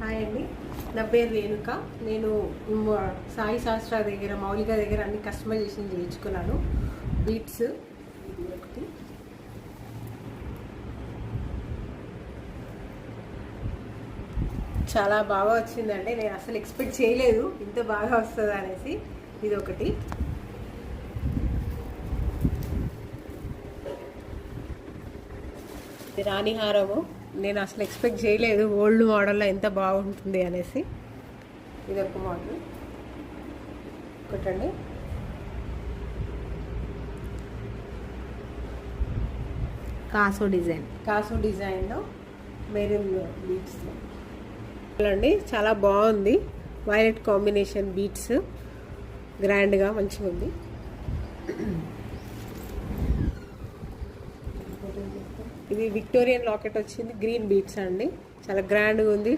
Hi అండి, నా పేరు రేణుక. నేను సాయి శాస్త్ర దగ్గర మౌలిక దగ్గర అన్ని కస్టమైజేషన్ చేయించుకున్నాను. బీట్స్ ఒకటి, చాలా బాగా వచ్చిందండి. నేను అసలు ఎక్స్పెక్ట్ చేయలేదు ఇంత బాగా వస్తుంది అనేసి. ఇది ఒకటి, రాణి హారము. నేను అసలు ఎక్స్పెక్ట్ చేయలేదు ఓల్డ్ మోడల్లో ఎంత బాగుంటుంది అనేసి. ఇది ఒక మోడల్ ఒకటండి. కాసో డిజైన్లో మెరూన్ బీట్స్ అండి. చాలా బాగుంది. వైలెట్ కాంబినేషన్ బీట్స్, గ్రాండ్గా మంచిగా ఉంది. ఇది విక్టోరియన్ లాకెట్ వచ్చింది, గ్రీన్ బీట్స్ అండి. చాలా గ్రాండ్గా ఉంది.